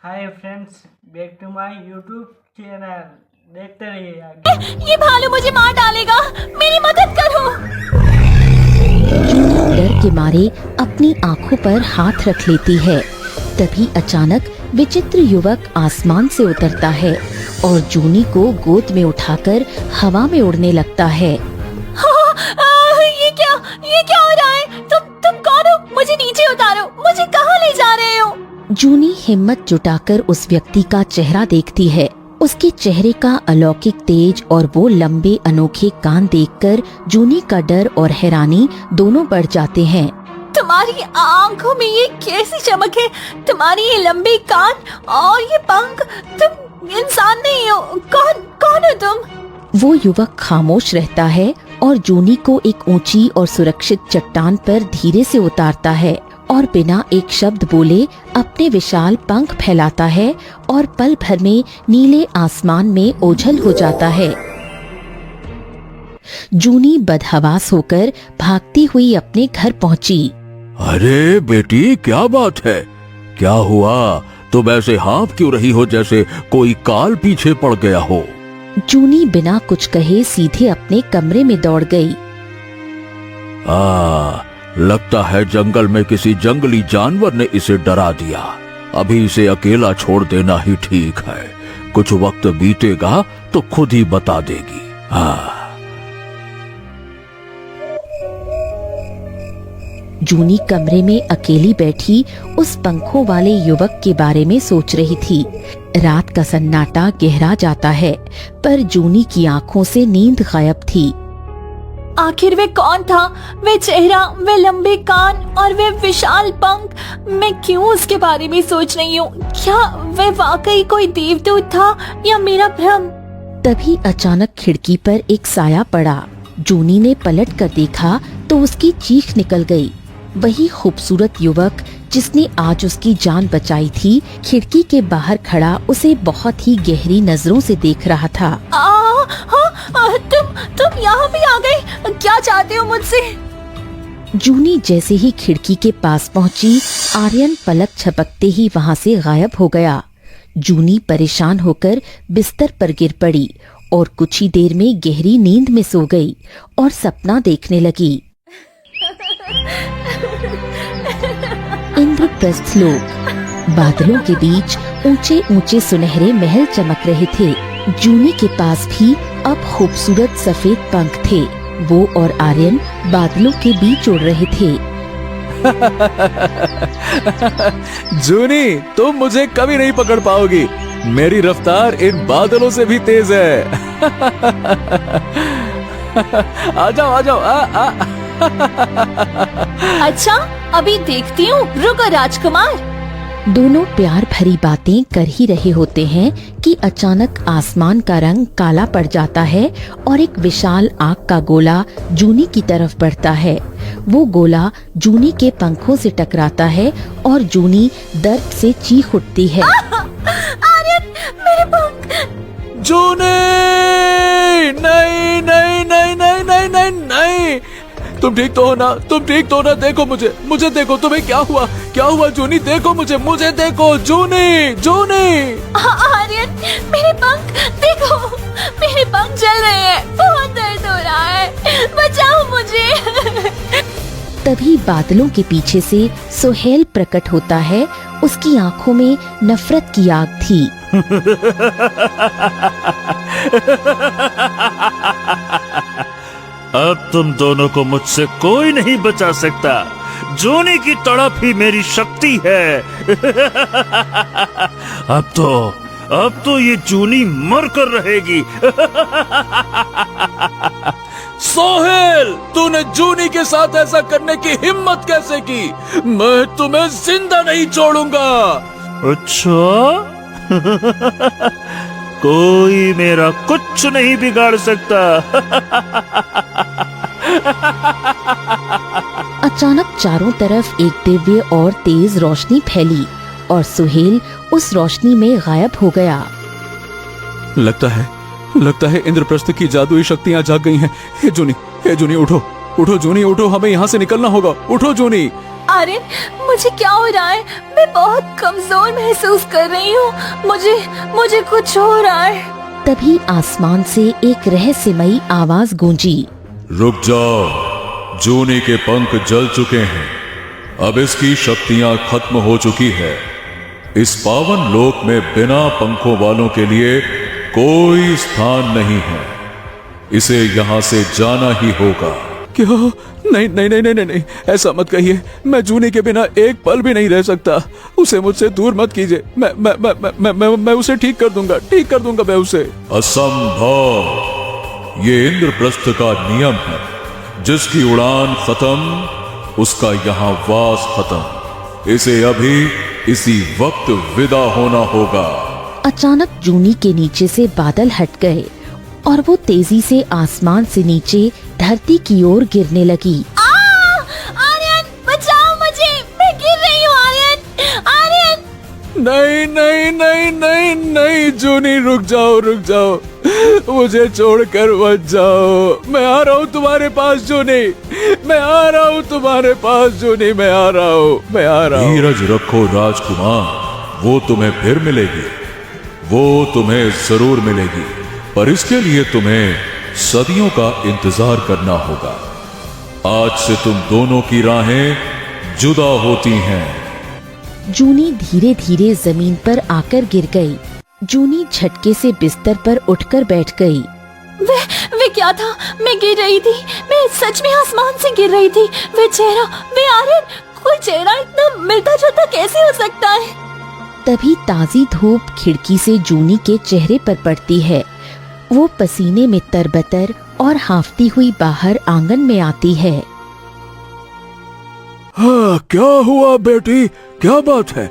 Hi friends, back to my YouTube channel. देखते रहिए आगे। ये भालू मुझे मार डालेगा, मेरी मदद करो। जूनी डर के मारे अपनी आंखों पर हाथ रख लेती है। तभी अचानक विचित्र युवक आसमान से उतरता है और जूनी को गोद में उठाकर हवा में उड़ने लगता है। ये क्या हो रहा है? तुम कौन हो? मुझे नीचे उतारो, मुझे कहाँ ले जा रहे हो? जूनी हिम्मत जुटाकर उस व्यक्ति का चेहरा देखती है। उसके चेहरे का अलौकिक तेज और वो लंबे अनोखे कान देखकर जूनी का डर और हैरानी दोनों बढ़ जाते हैं। तुम्हारी आंखों में ये कैसी चमक है? तुम्हारी ये लंबे कान और ये पंख, तुम इंसान नहीं हो। कौन हो तुम? वो युवक खामोश रहता है और जूनी को एक ऊंची और सुरक्षित चट्टान पर धीरे से उतारता है और बिना एक शब्द बोले अपने विशाल पंख फैलाता है और पल भर में नीले आसमान में ओझल हो जाता है। जूनी बदहवास होकर भागती हुई अपने घर पहुंची। अरे बेटी, क्या बात है? क्या हुआ? तुम ऐसे हाँफ क्यों रही हो जैसे कोई काल पीछे पड़ गया हो? जूनी बिना कुछ कहे सीधे अपने कमरे में दौड़ गई। लगता है जंगल में किसी जंगली जानवर ने इसे डरा दिया। अभी इसे अकेला छोड़ देना ही ठीक है। कुछ वक्त बीतेगा तो खुद ही बता देगी। जूनी कमरे में अकेली बैठी उस पंखों वाले युवक के बारे में सोच रही थी। रात का सन्नाटा गहरा जाता है, पर जूनी की आंखों से नींद गायब थी। आखिर वे कौन था? वे चेहरा, वे लंबे कान और वे विशाल पंख। मैं क्यों उसके बारे में सोच रही हूँ? क्या वे वाकई कोई देवदूत था या मेरा भ्रम? तभी अचानक खिड़की पर एक साया पड़ा। जूनी ने पलट कर देखा तो उसकी चीख निकल गई। वही खूबसूरत युवक जिसने आज उसकी जान बचाई थी, खिड़की के बाहर खड़ा उसे बहुत ही गहरी नजरों से देख रहा था। तुम यहाँ भी आ गए? क्या चाहते हो मुझसे? जूनी जैसे ही खिड़की के पास पहुंची, आर्यन पलक झपकते ही वहाँ से गायब हो गया। जूनी परेशान होकर बिस्तर पर गिर पड़ी और कुछ ही देर में गहरी नींद में सो गई और सपना देखने लगी। इंद्रप्रस्थ लोक। बादलों के बीच ऊंचे ऊंचे सुनहरे महल चमक रहे थे। जूनी के पास भी अब खूबसूरत सफेद पंख थे। वो और आर्यन बादलों के बीच उड़ रहे थे। जूनी, तुम मुझे कभी नहीं पकड़ पाओगी। मेरी रफ्तार इन बादलों से भी तेज है। आ जाओ, आ जाओ। अच्छा, अभी देखती हूँ। रुको राजकुमार। दोनों प्यार भरी बातें कर ही रहे होते हैं कि अचानक आसमान का रंग काला पड़ जाता है और एक विशाल आग का गोला जूनी की तरफ बढ़ता है। वो गोला जूनी के पंखों से टकराता है और जूनी दर्द से चीख उठती है। आर्यन, मेरे पंख! जूनी! नहीं नहीं नहीं नहीं नहीं नहीं नहीं, तुम ठीक तो हो ना? तुम ठीक तो हो ना? देखो मुझे देखो। तुम्हें क्या हुआ? क्या हुआ जूनी? देखो मुझे देखो। जूनी, जूनी! आर्यन, मेरे पंख देखो, मेरे पंख जल रहे हैं। बहुत दर्द हो रहा है, बचाओ मुझे। तभी बादलों के पीछे से सुहेल प्रकट होता है। उसकी आंखों में नफरत की आग थी। अब तुम दोनों को मुझसे कोई नहीं बचा सकता। जूनी की तड़प ही मेरी शक्ति है। अब तो ये जूनी मर कर रहेगी। सोहेल, तूने जूनी के साथ ऐसा करने की हिम्मत कैसे की? मैं तुम्हें जिंदा नहीं छोड़ूंगा। अच्छा? कोई मेरा कुछ नहीं बिगाड़ सकता। अचानक चारों तरफ एक दिव्य और तेज रोशनी फैली और सुहेल उस रोशनी में गायब हो गया। लगता है इंद्रप्रस्थ की जादुई शक्तियां जाग गई हैं। हे जूनी, उठो जूनी, उठो। हमें यहाँ से निकलना होगा। उठो जूनी। आर्यन, मुझे क्या हो रहा है? मैं बहुत कमजोर महसूस कर रही हूँ। मुझे कुछ हो रहा है। तभी आसमान से एक रहस्यमयी आवाज गूंजी। रुक जाओ, जूनी के पंख जल चुके हैं, अब इसकी शक्तियां खत्म हो चुकी है। इस पावन लोक में बिना पंखों वालों के लिए कोई स्थान नहीं है, इसे यहाँ से जाना ही होगा। क्या? नहीं नहीं नहीं नहीं नहीं, ऐसा मत कहिए। मैं जूनी के बिना एक पल भी नहीं रह सकता। उसे मुझसे दूर मत कीजिए। मैं उसे ठीक कर दूंगा मैं उसे। असंभव, ये इंद्रप्रस्थ का नियम है, जिसकी उड़ान खत्म उसका यहाँ वास खत्म। इसे अभी इसी वक्त विदा होना होगा। अचानक जूनी के नीचे से बादल हट गए और वो तेजी से आसमान से नीचे धरती की ओर गिरने लगी। आर्यन, बचाओ मुझे, मैं गिर रही हूँ। आर्यन, नहीं नहीं नहीं नहीं नहीं, जूनी रुक जाओ, मुझे छोड़कर मत जाओ। मैं आ रहा हूँ तुम्हारे पास जूनी, मैं आ रहा हूँ तुम्हारे पास जूनी, मैं आ रहा हूँ। धीरज रखो राजकुमार, वो तुम्हें फिर मिलेगी, वो तुम्हें जरूर मिलेगी, पर इसके लिए तुम्हें सदियों का इंतजार करना होगा। आज से तुम दोनों की राहें जुदा होती हैं। जूनी धीरे धीरे जमीन पर आकर गिर गई। जूनी झटके से बिस्तर पर उठकर बैठ गई। वे क्या था? मैं गिर रही थी, मैं सच में आसमान से गिर रही थी। वे चेहरा, वे आर्यन, कोई चेहरा इतना मिलता जुलता कैसे हो सकता है? तभी ताजी धूप खिड़की से जूनी के चेहरे पर पड़ती है। वो पसीने में तरबतर और हांफती हुई बाहर आंगन में आती है। हाँ, क्या हुआ बेटी? क्या बात है?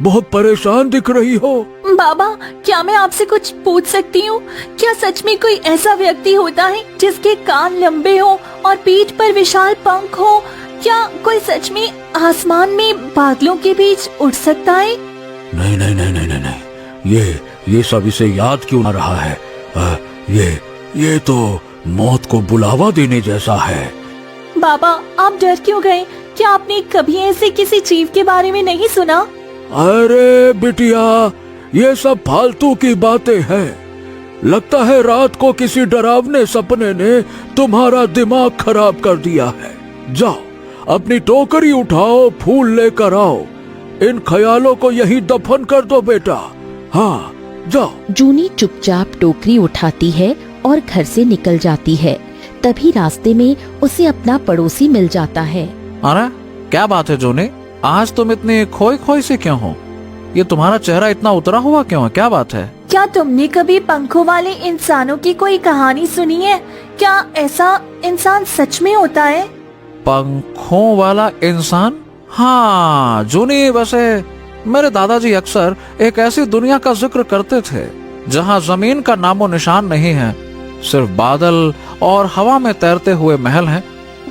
बहुत परेशान दिख रही हो। बाबा, क्या मैं आपसे कुछ पूछ सकती हूँ? क्या सच में कोई ऐसा व्यक्ति होता है जिसके कान लंबे हो और पीठ पर विशाल पंख हो? क्या कोई सच में आसमान में बादलों के बीच उड़ सकता है? नहीं नहीं नहीं नहीं नहीं नहीं, ये सब इसे याद क्यों आ रहा है? ये तो मौत को बुलावा देने जैसा है। बाबा, आप डर क्यों गए? क्या आपने कभी ऐसे किसी जीव के बारे में नहीं सुना? अरे बिटिया, ये सब फालतू की बातें हैं। लगता है रात को किसी डरावने सपने ने तुम्हारा दिमाग खराब कर दिया है। जाओ, अपनी टोकरी उठाओ, फूल लेकर आओ। इन ख्यालों को यहीं दफन कर दो बेटा। हाँ, जाओ। जूनी चुपचाप टोकरी उठाती है और घर से निकल जाती है। तभी रास्ते में उसे अपना पड़ोसी मिल जाता है। अरे क्या बात है जूनी, आज तुम इतनी खोई खोई से क्यों हो? ये तुम्हारा चेहरा इतना उतरा हुआ क्यों है? क्या बात है? क्या तुमने कभी पंखों वाले इंसानों की कोई कहानी सुनी है? क्या ऐसा इंसान सच में होता है? पंखों वाला इंसान? हाँ जूनी, वैसे मेरे दादाजी अक्सर एक ऐसी दुनिया का जिक्र करते थे जहाँ जमीन का नामो निशान नहीं है, सिर्फ बादल और हवा में तैरते हुए महल हैं।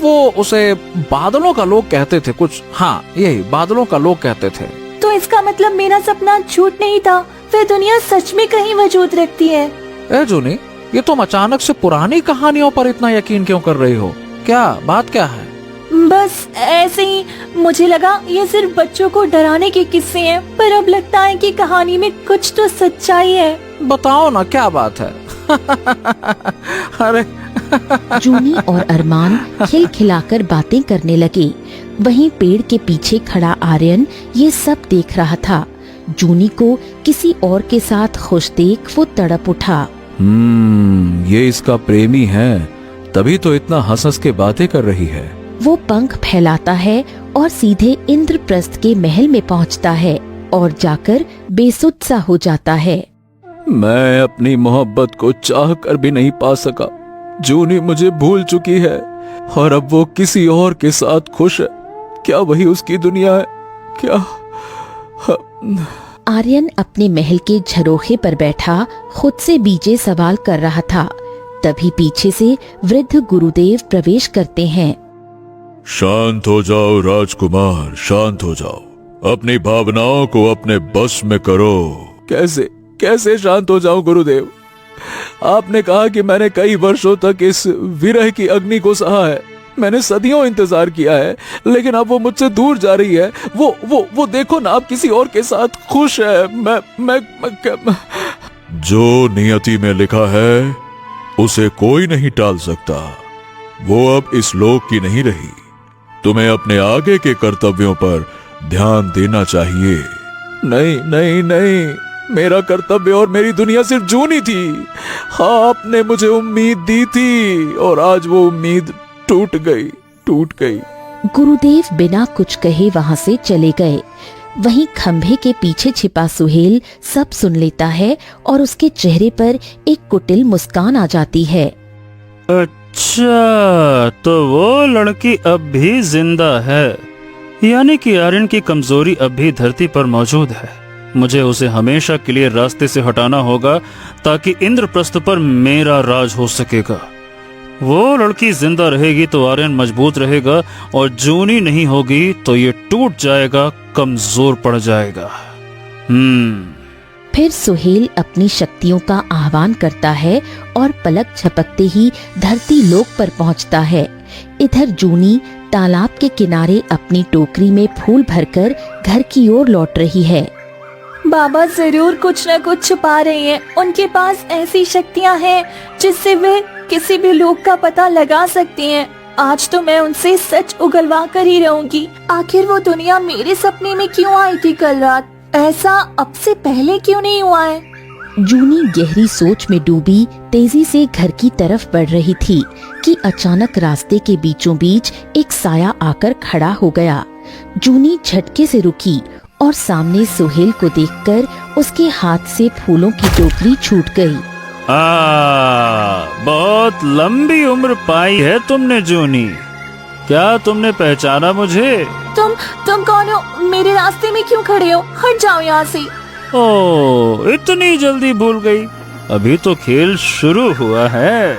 वो उसे बादलों का लोक कहते थे कुछ। हाँ, यही बादलों का लोक कहते थे। तो इसका मतलब मेरा सपना झूठ नहीं था, वह दुनिया सच में कहीं वजूद रखती है। ए जूनी, ये तुम अचानक से पुरानी कहानियों पर इतना यकीन क्यों कर रही हो? क्या बात क्या है? बस ऐसे ही मुझे लगा ये सिर्फ बच्चों को डराने के किस्से हैं, पर अब लगता है कि कहानी में कुछ तो सच्चाई है। बताओ ना, क्या बात है? अरे जूनी और अरमान खिलखिलाकर बातें करने लगे। वहीं पेड़ के पीछे खड़ा आर्यन ये सब देख रहा था। जूनी को किसी और के साथ खुश देख वो तड़प उठा। ये इसका प्रेमी है, तभी तो इतना हंस हंस के बातें कर रही है। वो पंख फैलाता है और सीधे इंद्रप्रस्थ के महल में पहुंचता है और जाकर बेसुध सा हो जाता है। मैं अपनी मोहब्बत को चाह कर भी नहीं पा सका। जूनी मुझे भूल चुकी है और अब वो किसी और के साथ खुश है। क्या वही उसकी दुनिया है? क्या? आर्यन अपने महल के झरोखे पर बैठा खुद से बीजे सवाल कर रहा था। तभी पीछे से वृद्ध गुरुदेव प्रवेश करते हैं। शांत हो जाओ राजकुमार, शांत हो जाओ। अपनी भावनाओं को अपने बस में करो। कैसे शांत हो जाऊं गुरुदेव? आपने कहा कि मैंने कई वर्षों तक इस विरह की अग्नि को सहा है। मैंने सदियों इंतजार किया है, लेकिन अब वो मुझसे दूर जा रही है। वो देखो ना, अब किसी और के साथ खुश है। मैं जो नियति में लिखा है उसे कोई नहीं टाल सकता। वो अब इस लोक की नहीं रही। तुम्हें अपने आगे के कर्तव्यों पर ध्यान देना चाहिए। नहीं नहीं नहीं, मेरा कर्तव्य और मेरी दुनिया सिर्फ जूनी थी। हाँ, आपने मुझे उम्मीद दी थी और आज वो उम्मीद टूट गई। गुरुदेव बिना कुछ कहे वहां से चले गए। वहीं खंभे के पीछे छिपा सुहेल सब सुन लेता है और उसके चेहरे पर एक कुटिल मुस्कान आ जाती है। अच्छा, तो वो लड़की अब भी जिंदा है, यानी कि आर्यन की कमजोरी अब भी धरती पर मौजूद है। मुझे उसे हमेशा के लिए रास्ते से हटाना होगा ताकि इंद्रप्रस्थ पर मेरा राज हो सकेगा। वो लड़की जिंदा रहेगी तो आर्यन मजबूत रहेगा, और जूनी नहीं होगी तो ये टूट जाएगा, कमजोर पड़ जाएगा। फिर सुहेल अपनी शक्तियों का आह्वान करता है और पलक झपकते ही धरती लोक पर पहुंचता है। इधर जूनी तालाब के किनारे अपनी टोकरी में फूल भरकर घर की ओर लौट रही है। बाबा जरूर कुछ न कुछ छुपा रहे हैं। उनके पास ऐसी शक्तियां हैं जिससे वे किसी भी लोक का पता लगा सकती हैं। आज तो मैं उनसे सच उगलवा कर ही रहूंगी। आखिर वो दुनिया मेरे सपने में क्यों आई थी कल रात? ऐसा अब से पहले क्यों नहीं हुआ है? जूनी गहरी सोच में डूबी तेजी से घर की तरफ बढ़ रही थी कि अचानक रास्ते के बीचों बीच एक साया आकर खड़ा हो गया। जूनी झटके से रुकी और सामने सुहेल को देखकर उसके हाथ से फूलों की टोकरी छूट गई। बहुत लंबी उम्र पाई है तुमने जूनी। क्या तुमने पहचाना मुझे? तुम कौन हो? मेरे रास्ते में क्यों खड़े हो? हट जाओ यहाँ से। ओह, इतनी जल्दी भूल गई? अभी तो खेल शुरू हुआ है।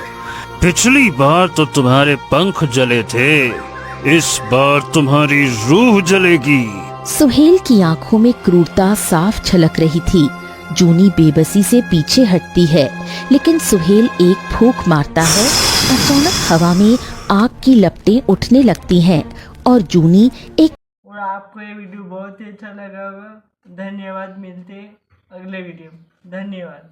पिछली बार तो तुम्हारे पंख जले थे, इस बार तुम्हारी रूह जलेगी। सुहेल की आंखों में क्रूरता साफ झलक रही थी। जूनी बेबसी से पीछे हटती है, लेकिन सुहेल एक फूंक मारता है। अचानक हवा में आग की लपटें उठने लगती हैं और जूनी एक और आपको ये वीडियो बहुत ही अच्छा लगा होगा। धन्यवाद। मिलते हैं अगले वीडियो में। धन्यवाद।